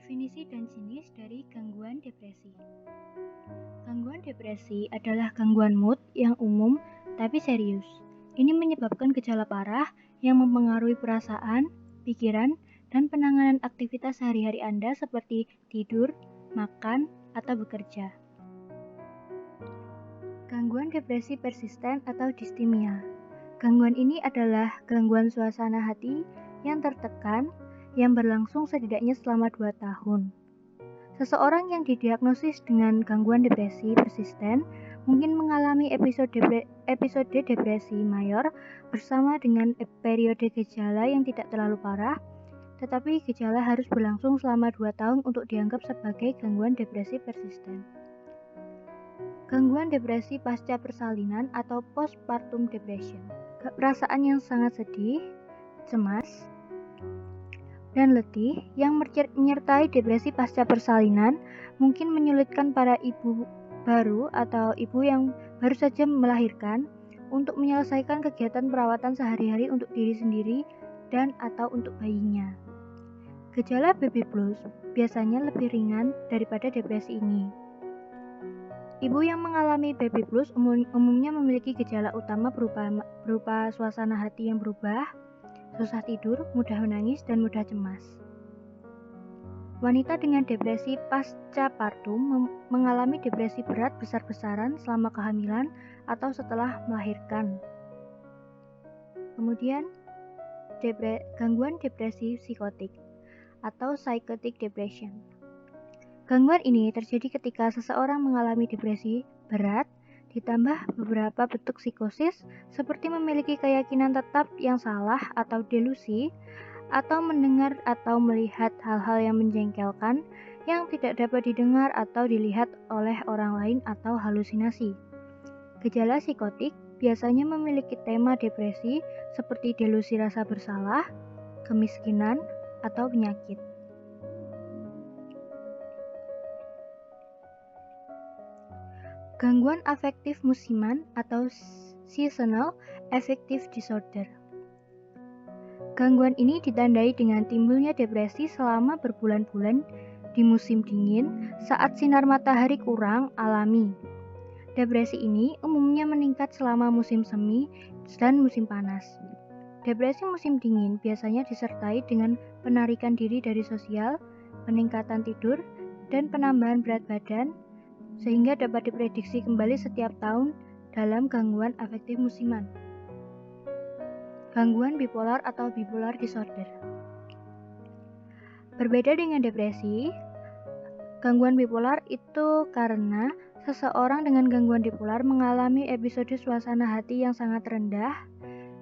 Definisi dan jenis dari gangguan depresi. Gangguan depresi adalah gangguan mood yang umum tapi serius. Ini menyebabkan gejala parah yang mempengaruhi perasaan, pikiran, dan penanganan aktivitas sehari-hari Anda seperti tidur, makan, atau bekerja. Gangguan depresi persisten atau distimia. Gangguan ini adalah gangguan suasana hati yang tertekan yang berlangsung setidaknya selama 2 tahun. Seseorang yang didiagnosis dengan gangguan depresi persisten mungkin mengalami episode depresi mayor bersama dengan periode gejala yang tidak terlalu parah, tetapi gejala harus berlangsung selama 2 tahun untuk dianggap sebagai gangguan depresi persisten. Gangguan depresi pasca persalinan atau postpartum depression. Perasaan yang sangat sedih, cemas, dan letih yang menyertai depresi pasca persalinan mungkin menyulitkan para ibu baru atau ibu yang baru saja melahirkan untuk menyelesaikan kegiatan perawatan sehari-hari untuk diri sendiri dan atau untuk bayinya. Gejala baby blues biasanya lebih ringan daripada depresi ini. Ibu yang mengalami baby blues umumnya memiliki gejala utama berupa suasana hati yang berubah, susah tidur, mudah menangis, dan mudah cemas. Wanita dengan depresi pasca partum mengalami depresi berat besar-besaran selama kehamilan atau setelah melahirkan. Kemudian, gangguan depresi psikotik atau psychotic depression. Gangguan ini terjadi ketika seseorang mengalami depresi berat ditambah beberapa bentuk psikosis seperti memiliki keyakinan tetap yang salah atau delusi, atau mendengar atau melihat hal-hal yang menjengkelkan yang tidak dapat didengar atau dilihat oleh orang lain atau halusinasi. Gejala psikotik biasanya memiliki tema depresi seperti delusi rasa bersalah, kemiskinan, atau penyakit. Gangguan afektif musiman atau seasonal affective disorder. Gangguan ini ditandai dengan timbulnya depresi selama berbulan-bulan di musim dingin saat sinar matahari kurang alami. Depresi ini umumnya meningkat selama musim semi dan musim panas. Depresi musim dingin biasanya disertai dengan penarikan diri dari sosial, peningkatan tidur, dan penambahan berat badan, sehingga dapat diprediksi kembali setiap tahun dalam gangguan afektif musiman. Gangguan bipolar atau bipolar disorder. Berbeda dengan depresi, gangguan bipolar itu karena seseorang dengan gangguan bipolar mengalami episode suasana hati yang sangat rendah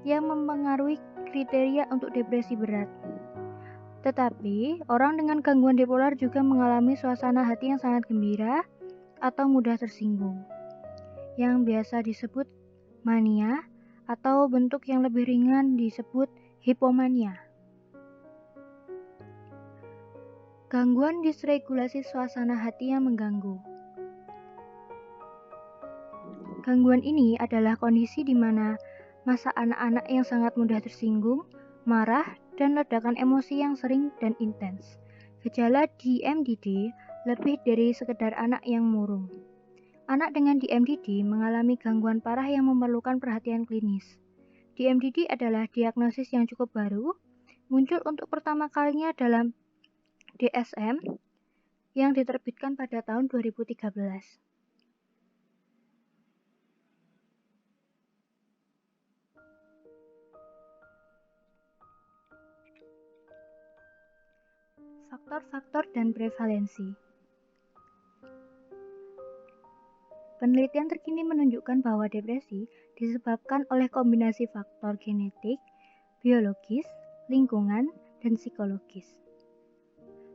yang mempengaruhi kriteria untuk depresi berat. Tetapi, orang dengan gangguan bipolar juga mengalami suasana hati yang sangat gembira atau mudah tersinggung, yang biasa disebut mania, atau bentuk yang lebih ringan disebut hipomania. Gangguan disregulasi suasana hati yang mengganggu. Gangguan ini adalah kondisi di mana masa anak-anak yang sangat mudah tersinggung, marah, dan ledakan emosi yang sering dan intens. Gejala DMDD lebih dari sekedar anak yang murung. Anak dengan DMDD mengalami gangguan parah yang memerlukan perhatian klinis. DMDD adalah diagnosis yang cukup baru, muncul untuk pertama kalinya dalam DSM yang diterbitkan pada tahun 2013. Faktor-faktor dan prevalensi. Penelitian terkini menunjukkan bahwa depresi disebabkan oleh kombinasi faktor genetik, biologis, lingkungan, dan psikologis.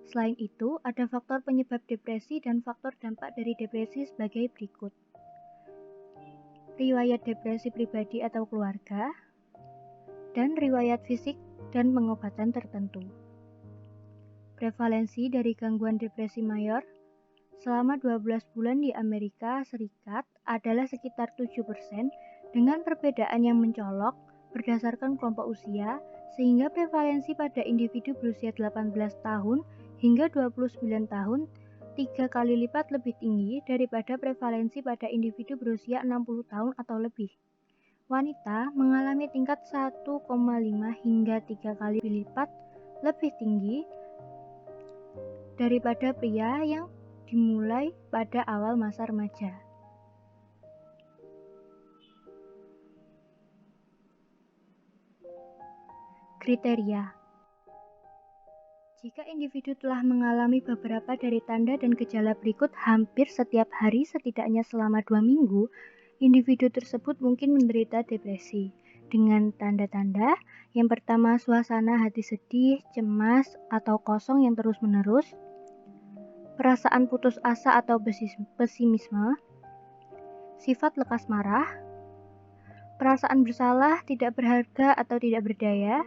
Selain itu, ada faktor penyebab depresi dan faktor dampak dari depresi sebagai berikut. Riwayat depresi pribadi atau keluarga, dan riwayat fisik dan pengobatan tertentu. Prevalensi dari gangguan depresi mayor selama 12 bulan di Amerika Serikat adalah sekitar 7% dengan perbedaan yang mencolok berdasarkan kelompok usia, sehingga prevalensi pada individu berusia 18 tahun hingga 29 tahun 3 kali lipat lebih tinggi daripada prevalensi pada individu berusia 60 tahun atau lebih. Wanita mengalami tingkat 1,5 hingga 3 kali lipat lebih tinggi daripada pria yang dimulai pada awal masa remaja. Kriteria. Jika individu telah mengalami beberapa dari tanda dan gejala berikut hampir setiap hari setidaknya selama 2 minggu, individu tersebut mungkin menderita depresi. Dengan tanda-tanda, yang pertama suasana hati sedih, cemas, atau kosong yang terus-menerus, perasaan putus asa atau pesimisme, sifat lekas marah, perasaan bersalah, tidak berharga atau tidak berdaya,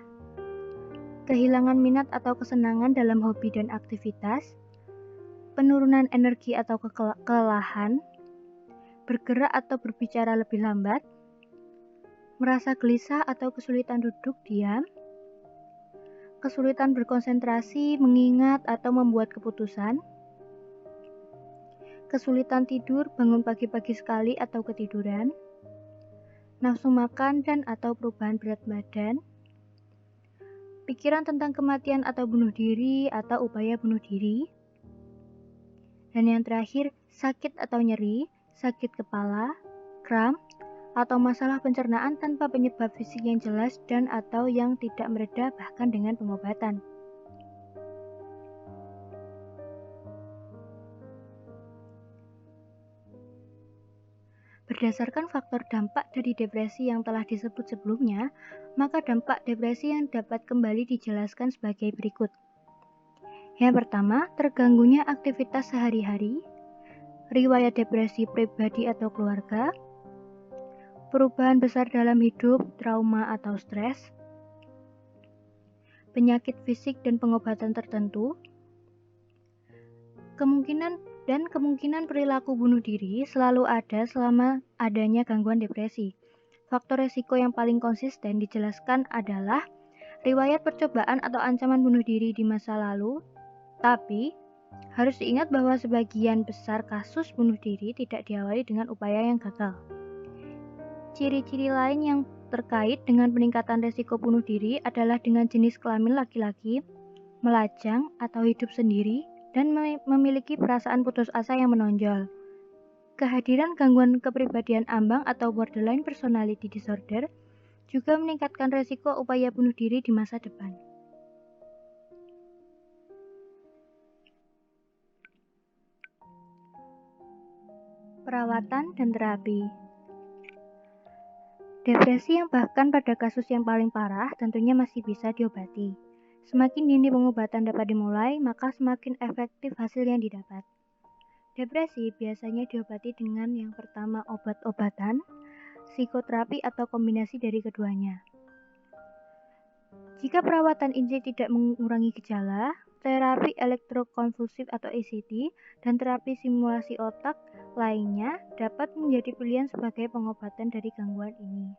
kehilangan minat atau kesenangan dalam hobi dan aktivitas, penurunan energi atau kelelahan, bergerak atau berbicara lebih lambat, merasa gelisah atau kesulitan duduk diam, kesulitan berkonsentrasi, mengingat atau membuat keputusan, kesulitan tidur, bangun pagi-pagi sekali atau ketiduran, nafsu makan dan atau perubahan berat badan, pikiran tentang kematian atau bunuh diri atau upaya bunuh diri, dan yang terakhir, sakit atau nyeri, sakit kepala, kram, atau masalah pencernaan tanpa penyebab fisik yang jelas dan atau yang tidak mereda bahkan dengan pengobatan. Berdasarkan faktor dampak dari depresi yang telah disebut sebelumnya, maka dampak depresi yang dapat kembali dijelaskan sebagai berikut. Yang pertama, terganggunya aktivitas sehari-hari, riwayat depresi pribadi atau keluarga, perubahan besar dalam hidup, trauma atau stres, penyakit fisik dan pengobatan tertentu, kemungkinan perilaku bunuh diri selalu ada selama adanya gangguan depresi. Faktor resiko yang paling konsisten dijelaskan adalah riwayat percobaan atau ancaman bunuh diri di masa lalu, tapi harus diingat bahwa sebagian besar kasus bunuh diri tidak diawali dengan upaya yang gagal. Ciri-ciri lain yang terkait dengan peningkatan resiko bunuh diri adalah dengan jenis kelamin laki-laki, melajang atau hidup sendiri, dan memiliki perasaan putus asa yang menonjol. Kehadiran gangguan kepribadian ambang atau borderline personality disorder juga meningkatkan resiko upaya bunuh diri di masa depan. Perawatan dan terapi. Depresi yang bahkan pada kasus yang paling parah tentunya masih bisa diobati. Semakin dini pengobatan dapat dimulai, maka semakin efektif hasil yang didapat. Depresi biasanya diobati dengan yang pertama obat-obatan, psikoterapi atau kombinasi dari keduanya. Jika perawatan ini tidak mengurangi gejala, terapi elektrokonvulsif atau ECT dan terapi simulasi otak lainnya dapat menjadi pilihan sebagai pengobatan dari gangguan ini.